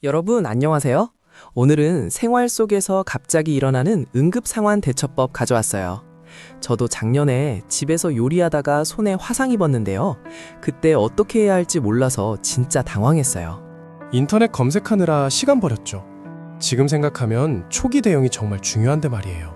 여러분 안녕하세요. 오늘은 생활 속에서 갑자기 일어나는 응급상황 대처법 가져왔어요. 저도 작년에 집에서 요리하다가 손에 화상 입었는데요. 그때 어떻게 해야 할지 몰라서 진짜 당황했어요. 인터넷 검색하느라 시간 버렸죠. 지금 생각하면 초기 대응이 정말 중요한데 말이에요.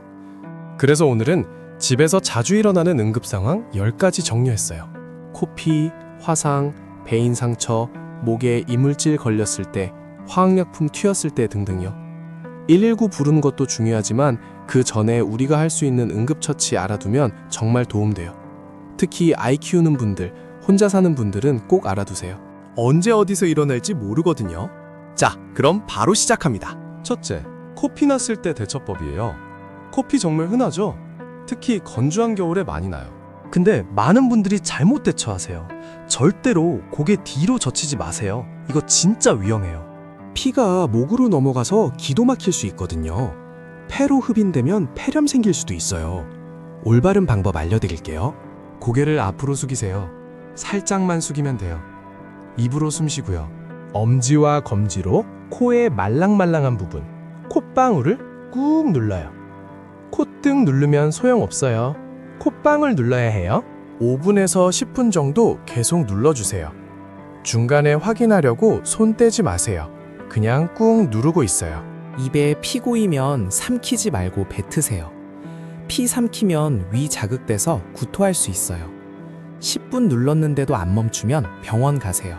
그래서 오늘은 집에서 자주 일어나는 응급 상황 10가지 정리했어요. 코피, 화상, 배인 상처, 목에 이물질 걸렸을 때, 화학약품 튀었을 때 등등요. 119 부르는 것도 중요하지만 그 전에 우리가 할 수 있는 응급처치 알아두면 정말 도움돼요. 특히 아이 키우는 분들, 혼자 사는 분들은 꼭 알아두세요. 언제 어디서 일어날지 모르거든요. 자, 그럼 바로 시작합니다. 첫째, 코피 났을 때 대처법이에요. 코피 정말 흔하죠? 특히 건조한 겨울에 많이 나요. 근데 많은 분들이 잘못 대처하세요. 절대로 고개 뒤로 젖히지 마세요. 이거 진짜 위험해요. 피가 목으로 넘어가서 기도 막힐 수 있거든요. 폐로 흡인되면 폐렴 생길 수도 있어요. 올바른 방법 알려드릴게요. 고개를 앞으로 숙이세요. 살짝만 숙이면 돼요. 입으로 숨 쉬고요. 엄지와 검지로 코의 말랑말랑한 부분, 콧방울을 꾹 눌러요. 콧등 누르면 소용없어요. 콧방울 눌러야 해요. 5분에서 10분 정도 계속 눌러주세요. 중간에 확인하려고 손 떼지 마세요. 그냥 꾹 누르고 있어요. 입에 피 고이면 삼키지 말고 뱉으세요. 피 삼키면 위 자극돼서 구토할 수 있어요. 10분 눌렀는데도 안 멈추면 병원 가세요.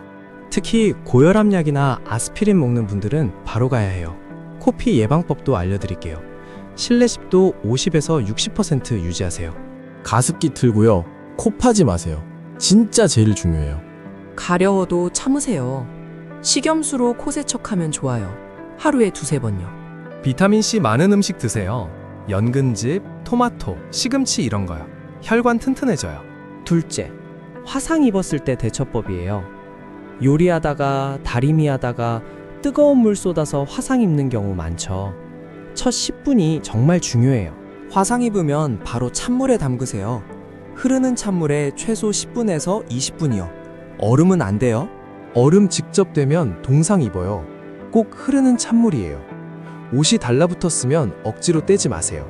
특히 고혈압약이나 아스피린 먹는 분들은 바로 가야 해요. 코피 예방법도 알려드릴게요. 실내 습도 50에서 60% 유지하세요. 가습기 틀고요. 코 파지 마세요. 진짜 제일 중요해요. 가려워도 참으세요. 식염수로 코 세척하면 좋아요. 하루에 2-3번요. 비타민C 많은 음식 드세요. 연근즙, 토마토, 시금치 이런 거요. 혈관 튼튼해져요. 둘째, 화상 입었을 때 대처법이에요. 요리하다가 다리미 하다가 뜨거운 물 쏟아서 화상 입는 경우 많죠. 첫 10분이 정말 중요해요. 화상 입으면 바로 찬물에 담그세요. 흐르는 찬물에 최소 10분에서 20분이요. 얼음은 안 돼요. 얼음 직접 대면 동상 입어요. 꼭 흐르는 찬물이에요. 옷이 달라붙었으면 억지로 떼지 마세요.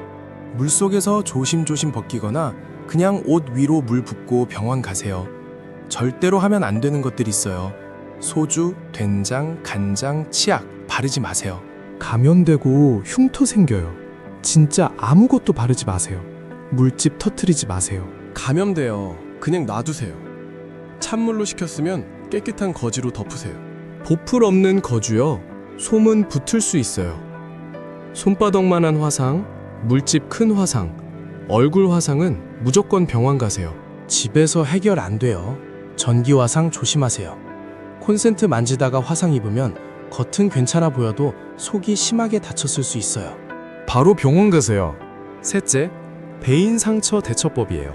물속에서 조심조심 벗기거나 그냥 옷 위로 물 붓고 병원 가세요. 절대로 하면 안 되는 것들이 있어요. 소주, 된장, 간장, 치약 바르지 마세요. 감염되고 흉터 생겨요. 진짜 아무것도 바르지 마세요. 물집 터트리지 마세요. 감염돼요. 그냥 놔두세요. 찬물로 식혔으면 깨끗한 거지로 덮으세요. 보풀 없는 거주요. 솜은 붙을 수 있어요. 손바닥만한 화상, 물집 큰 화상, 얼굴 화상은 무조건 병원 가세요. 집에서 해결 안 돼요. 전기 화상 조심하세요. 콘센트 만지다가 화상 입으면 겉은 괜찮아 보여도 속이 심하게 다쳤을 수 있어요. 바로 병원 가세요. 셋째, 배인 상처 대처법이에요.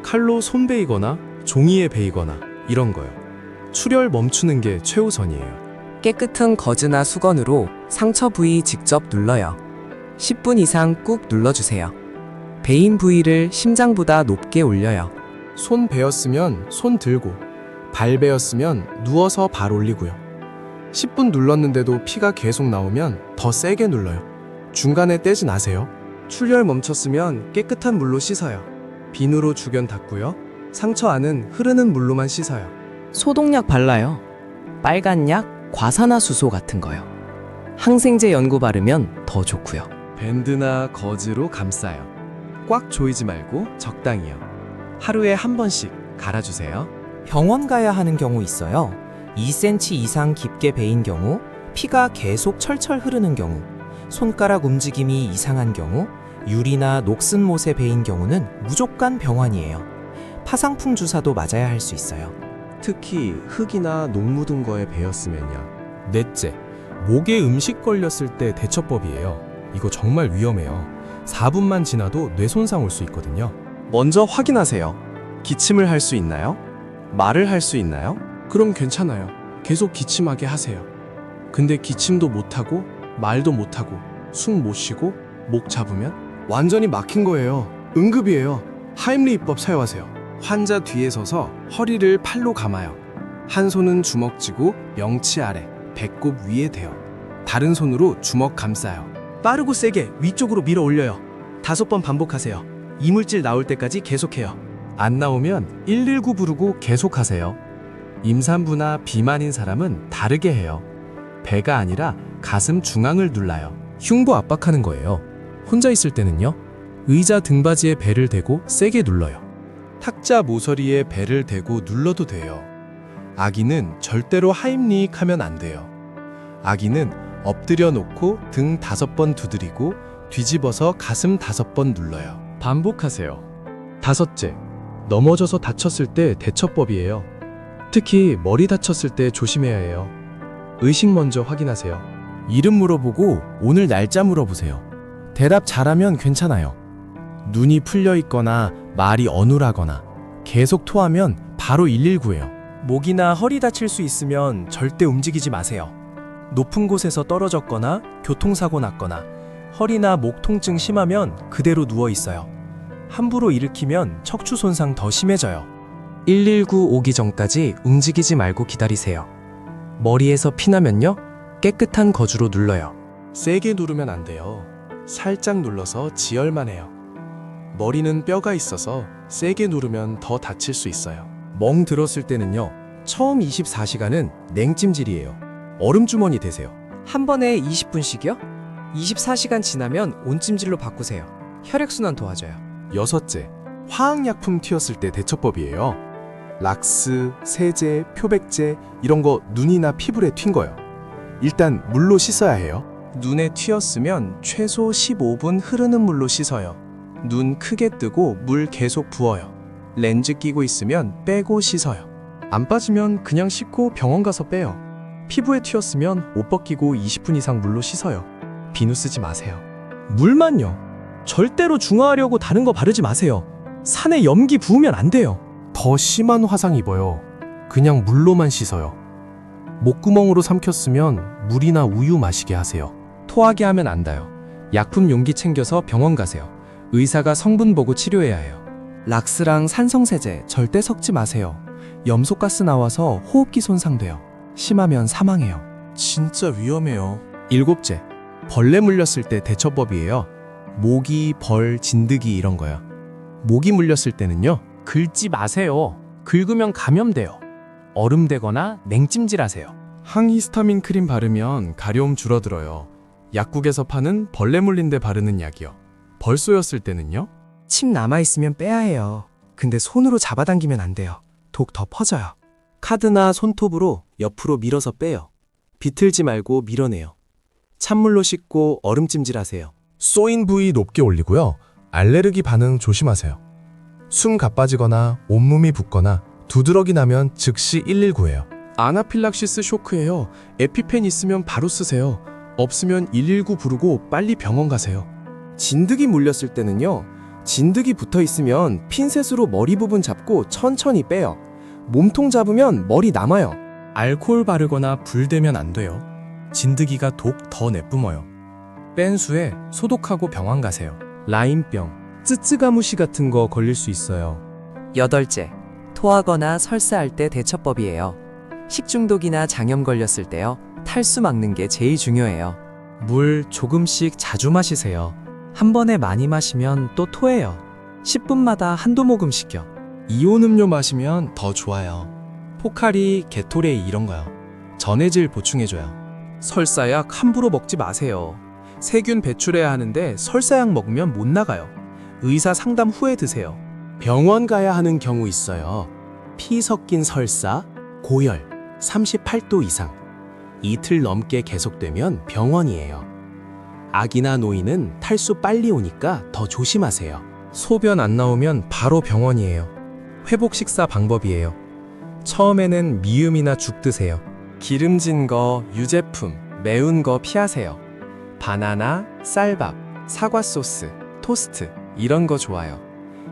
칼로 손 베이거나 종이에 베이거나 이런 거요. 출혈 멈추는 게 최우선이에요. 깨끗한 거즈나 수건으로 상처 부위 직접 눌러요. 10분 이상 꾹 눌러주세요. 베인 부위를 심장보다 높게 올려요. 손 베었으면 손 들고, 발 베었으면 누워서 발 올리고요. 10분 눌렀는데도 피가 계속 나오면 더 세게 눌러요. 중간에 떼지 나세요. 출혈 멈췄으면 깨끗한 물로 씻어요. 비누로 주변 닦고요. 상처 안은 흐르는 물로만 씻어요. 소독약 발라요. 빨간 약, 과산화수소 같은 거요. 항생제 연고 바르면 더 좋고요. 밴드나 거즈로 감싸요. 꽉 조이지 말고 적당히요. 하루에 한 번씩 갈아주세요. 병원 가야 하는 경우 있어요. 2cm 이상 깊게 베인 경우, 피가 계속 철철 흐르는 경우, 손가락 움직임이 이상한 경우, 유리나 녹슨 못에 베인 경우는 무조건 병원이에요. 파상풍 주사도 맞아야 할 수 있어요. 특히 흙이나 녹 묻은 거에 베었으면요. 넷째, 목에 음식 걸렸을 때 대처법이에요. 이거 정말 위험해요. 4분만 지나도 뇌 손상 올 수 있거든요. 먼저 확인하세요. 기침을 할 수 있나요? 말을 할 수 있나요? 그럼 괜찮아요. 계속 기침하게 하세요. 근데 기침도 못하고 말도 못하고 숨 못 쉬고 목 잡으면 완전히 막힌 거예요. 응급이에요. 하임리 입법 사용하세요. 환자 뒤에 서서 허리를 팔로 감아요. 한 손은 주먹 쥐고 명치 아래, 배꼽 위에 대요. 다른 손으로 주먹 감싸요. 빠르고 세게 위쪽으로 밀어 올려요. 5번 반복하세요. 이물질 나올 때까지 계속해요. 안 나오면 119 부르고 계속하세요. 임산부나 비만인 사람은 다르게 해요. 배가 아니라 가슴 중앙을 눌러요. 흉부 압박하는 거예요. 혼자 있을 때는요. 의자 등받이에 배를 대고 세게 눌러요. 탁자 모서리에 배를 대고 눌러도 돼요. 아기는 절대로 하임리익 하면 안 돼요. 아기는 엎드려 놓고 등 5번 두드리고 뒤집어서 가슴 5번 눌러요. 반복하세요. 5째, 넘어져서 다쳤을 때 대처법이에요. 특히 머리 다쳤을 때 조심해야 해요. 의식 먼저 확인하세요. 이름 물어보고 오늘 날짜 물어보세요. 대답 잘하면 괜찮아요. 눈이 풀려 있거나 말이 어눌하거나 계속 토하면 바로 119예요. 목이나 허리 다칠 수 있으면 절대 움직이지 마세요. 높은 곳에서 떨어졌거나 교통사고 났거나 허리나 목 통증 심하면 그대로 누워 있어요. 함부로 일으키면 척추 손상 더 심해져요. 119 오기 전까지 움직이지 말고 기다리세요. 머리에서 피나면요, 깨끗한 거즈로 눌러요. 세게 누르면 안 돼요. 살짝 눌러서 지혈만 해요. 머리는 뼈가 있어서 세게 누르면 더 다칠 수 있어요. 멍 들었을 때는요, 처음 24시간은 냉찜질이에요. 얼음주머니 대세요. 한 번에 20분씩이요? 24시간 지나면 온찜질로 바꾸세요. 혈액순환 도와줘요. 6째, 화학약품 튀었을 때 대처법이에요. 락스, 세제, 표백제 이런 거 눈이나 피부에 튄 거요. 일단 물로 씻어야 해요. 눈에 튀었으면 최소 15분 흐르는 물로 씻어요. 눈 크게 뜨고 물 계속 부어요. 렌즈 끼고 있으면 빼고 씻어요. 안 빠지면 그냥 씻고 병원 가서 빼요. 피부에 튀었으면 옷 벗기고 20분 이상 물로 씻어요. 비누 쓰지 마세요. 물만요. 절대로 중화하려고 다른 거 바르지 마세요. 산에 염기 부으면 안 돼요. 더 심한 화상 입어요. 그냥 물로만 씻어요. 목구멍으로 삼켰으면 물이나 우유 마시게 하세요. 토하게 하면 안 닿아요. 약품 용기 챙겨서 병원 가세요. 의사가 성분 보고 치료해야 해요. 락스랑 산성세제 절대 섞지 마세요. 염소가스 나와서 호흡기 손상돼요. 심하면 사망해요. 진짜 위험해요. 7째, 벌레 물렸을 때 대처법이에요. 모기, 벌, 진드기 이런 거요. 모기 물렸을 때는요, 긁지 마세요. 긁으면 감염돼요. 얼음 대거나 냉찜질 하세요. 항히스타민 크림 바르면 가려움 줄어들어요. 약국에서 파는 벌레 물린 데 바르는 약이요. 벌 쏘였을 때는요, 침 남아있으면 빼야 해요. 근데 손으로 잡아당기면 안 돼요. 독 더 퍼져요. 카드나 손톱으로 옆으로 밀어서 빼요. 비틀지 말고 밀어내요. 찬물로 씻고 얼음찜질하세요. 쏘인 부위 높게 올리고요. 알레르기 반응 조심하세요. 숨 가빠지거나 온몸이 붓거나 두드러기 나면 즉시 119예요. 아나필락시스 쇼크예요. 에피펜 있으면 바로 쓰세요. 없으면 119 부르고 빨리 병원 가세요. 진드기 물렸을 때는요, 진드기 붙어 있으면 핀셋으로 머리 부분 잡고 천천히 빼요. 몸통 잡으면 머리 남아요. 알코올 바르거나 불 대면 안 돼요. 진드기가 독 더 내뿜어요. 뺀 수에 소독하고 병원 가세요. 라임병, 쯔쯔가무시 같은 거 걸릴 수 있어요. 8째, 토하거나 설사할 때 대처법이에요. 식중독이나 장염 걸렸을 때요, 탈수 막는 게 제일 중요해요. 물 조금씩 자주 마시세요. 한 번에 많이 마시면 또 토해요. 10분마다 한두 모금씩요. 이온 음료 마시면 더 좋아요. 포카리, 게토레이 이런 거요. 전해질 보충해줘요. 설사약 함부로 먹지 마세요. 세균 배출해야 하는데 설사약 먹으면 못 나가요. 의사 상담 후에 드세요. 병원 가야 하는 경우 있어요. 피 섞인 설사, 고열, 38도 이상. 이틀 넘게 계속되면 병원이에요. 아기나 노인은 탈수 빨리 오니까 더 조심하세요. 소변 안 나오면 바로 병원이에요. 회복 식사 방법이에요. 처음에는 미음이나 죽 드세요. 기름진 거, 유제품, 매운 거 피하세요. 바나나, 쌀밥, 사과 소스, 토스트 이런 거 좋아요.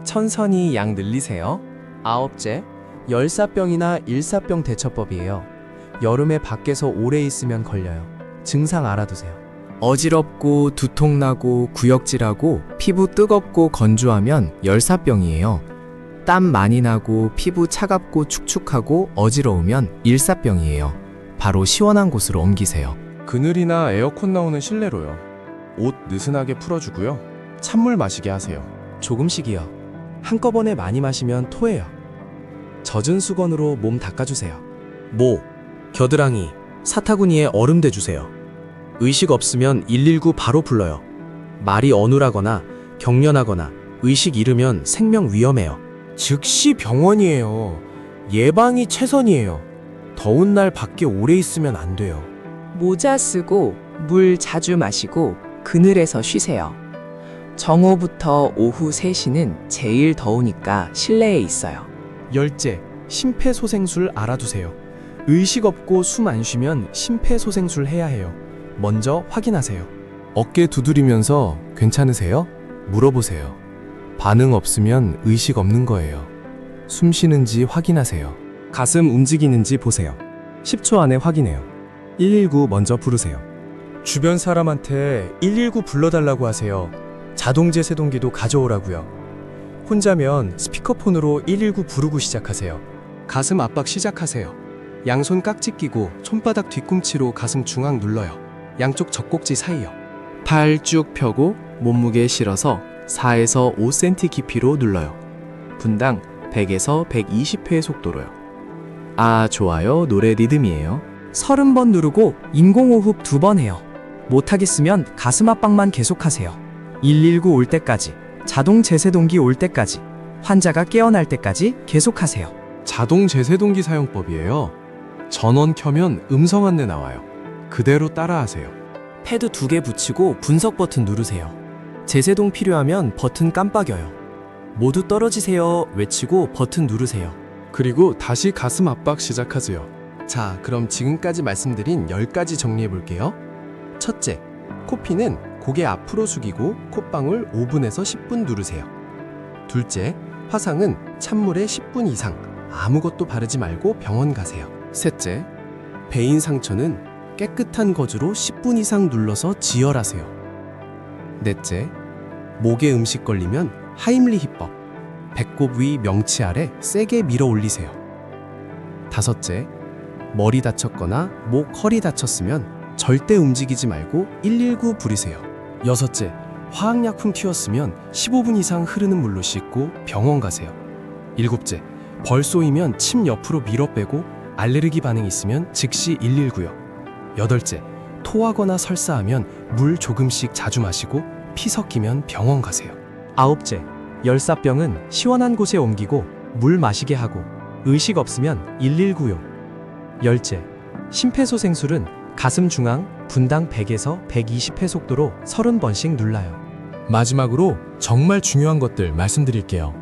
천천히 양 늘리세요. 9째, 열사병이나 일사병 대처법이에요. 여름에 밖에서 오래 있으면 걸려요. 증상 알아두세요. 어지럽고 두통나고 구역질하고 피부 뜨겁고 건조하면 열사병이에요. 땀 많이 나고 피부 차갑고 축축하고 어지러우면 일사병이에요. 바로 시원한 곳으로 옮기세요. 그늘이나 에어컨 나오는 실내로요. 옷 느슨하게 풀어주고요. 찬물 마시게 하세요. 조금씩이요. 한꺼번에 많이 마시면 토해요. 젖은 수건으로 몸 닦아주세요. 모, 겨드랑이, 사타구니에 얼음 대주세요. 의식 없으면 119 바로 불러요. 말이 어눌하거나 경련하거나 의식 잃으면 생명 위험해요. 즉시 병원이에요. 예방이 최선이에요. 더운 날 밖에 오래 있으면 안 돼요. 모자 쓰고 물 자주 마시고 그늘에서 쉬세요. 정오부터 오후 3시는 제일 더우니까 실내에 있어요. 열째, 심폐소생술 알아두세요. 의식 없고 숨 안 쉬면 심폐소생술 해야 해요. 먼저 확인하세요. 어깨 두드리면서 괜찮으세요? 물어보세요. 반응 없으면 의식 없는 거예요. 숨 쉬는지 확인하세요. 가슴 움직이는지 보세요. 10초 안에 확인해요. 119 먼저 부르세요. 주변 사람한테 119 불러달라고 하세요. 자동제 세동기도 가져오라고요. 혼자면 스피커폰으로 119 부르고 시작하세요. 가슴 압박 시작하세요. 양손 깍지 끼고 손바닥 뒤꿈치로 가슴 중앙 눌러요. 양쪽 젖꼭지 사이요. 팔 쭉 펴고 몸무게 실어서 4에서 5cm 깊이로 눌러요. 분당 100에서 120회 속도로요. 아, 좋아요. 노래 리듬이에요. 30번 누르고 인공호흡 2번 해요. 못하겠으면 가슴 압박만 계속하세요. 119 올 때까지, 자동 제세동기 올 때까지, 환자가 깨어날 때까지 계속하세요. 자동 제세동기 사용법이에요. 전원 켜면 음성 안내 나와요. 그대로 따라하세요. 패드 2개 붙이고 분석 버튼 누르세요. 제세동 필요하면 버튼 깜빡여요. 모두 떨어지세요 외치고 버튼 누르세요. 그리고 다시 가슴 압박 시작하세요. 자, 그럼 지금까지 말씀드린 10가지 정리해 볼게요. 첫째, 코피는 고개 앞으로 숙이고 콧방울 5분에서 10분 누르세요. 둘째, 화상은 찬물에 10분 이상 아무것도 바르지 말고 병원 가세요. 셋째, 배인 상처는 깨끗한 거즈로 10분 이상 눌러서 지혈하세요. 넷째, 목에 음식 걸리면 하임리히법, 배꼽 위 명치 아래 세게 밀어 올리세요. 다섯째, 머리 다쳤거나 목, 허리 다쳤으면 절대 움직이지 말고 119 부르세요. 여섯째, 화학약품 튀었으면 15분 이상 흐르는 물로 씻고 병원 가세요. 일곱째, 벌 쏘이면 침 옆으로 밀어 빼고 알레르기 반응 있으면 즉시 119요. 여덟째, 토하거나 설사하면 물 조금씩 자주 마시고 피 섞이면 병원 가세요. 아홉째, 열사병은 시원한 곳에 옮기고 물 마시게 하고 의식 없으면 119요. 열째, 심폐소생술은 가슴 중앙 분당 100에서 120회 속도로 30번씩 눌러요. 마지막으로 정말 중요한 것들 말씀드릴게요.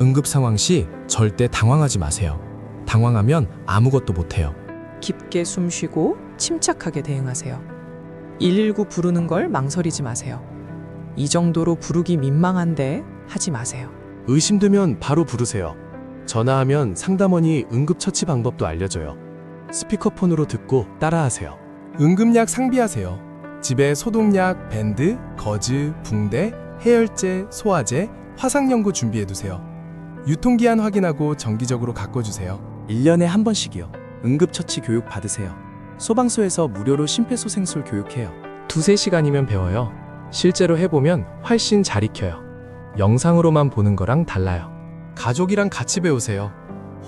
응급 상황 시 절대 당황하지 마세요. 당황하면 아무것도 못해요. 깊게 숨 쉬고 침착하게 대응하세요. 119 부르는 걸 망설이지 마세요. 이 정도로 부르기 민망한데 하지 마세요. 의심되면 바로 부르세요. 전화하면 상담원이 응급처치 방법도 알려줘요. 스피커폰으로 듣고 따라하세요. 응급약 상비하세요. 집에 소독약, 밴드, 거즈, 붕대, 해열제, 소화제, 화상연고 준비해두세요. 유통기한 확인하고 정기적으로 가꿔주세요. 1년에 한 번씩이요. 응급처치 교육 받으세요. 소방서에서 무료로 심폐소생술 교육해요. 2-3시간이면 배워요. 실제로 해보면 훨씬 잘 익혀요. 영상으로만 보는 거랑 달라요. 가족이랑 같이 배우세요.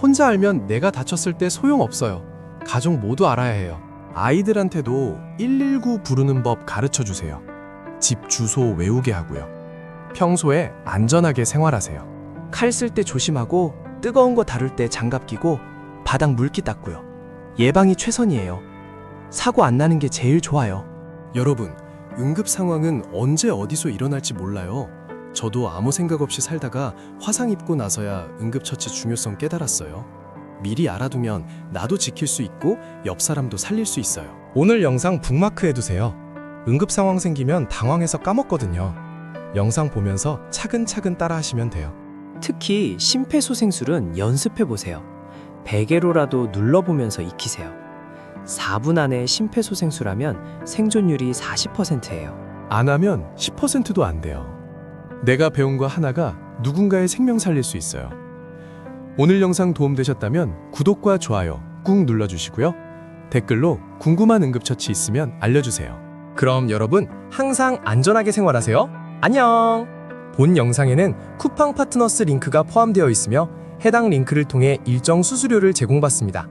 혼자 알면 내가 다쳤을 때 소용없어요. 가족 모두 알아야 해요. 아이들한테도 119 부르는 법 가르쳐 주세요. 집 주소 외우게 하고요. 평소에 안전하게 생활하세요. 칼 쓸 때 조심하고 뜨거운 거 다룰 때 장갑 끼고 바닥 물기 닦고요. 예방이 최선이에요. 사고 안 나는 게 제일 좋아요. 여러분, 응급 상황은 언제 어디서 일어날지 몰라요. 저도 아무 생각 없이 살다가 화상 입고 나서야 응급처치 중요성 깨달았어요. 미리 알아두면 나도 지킬 수 있고 옆 사람도 살릴 수 있어요. 오늘 영상 북마크 해두세요. 응급 상황 생기면 당황해서 까먹거든요. 영상 보면서 차근차근 따라 하시면 돼요. 특히 심폐소생술은 연습해보세요. 베개로라도 눌러보면서 익히세요. 4분 안에 심폐소생술하면 생존율이 40%예요. 안 하면 10%도 안 돼요. 내가 배운 거 하나가 누군가의 생명 살릴 수 있어요. 오늘 영상 도움되셨다면 구독과 좋아요 꾹 눌러주시고요. 댓글로 궁금한 응급처치 있으면 알려주세요. 그럼 여러분 항상 안전하게 생활하세요. 안녕! 본 영상에는 쿠팡 파트너스 링크가 포함되어 있으며 해당 링크를 통해 일정 수수료를 제공받습니다.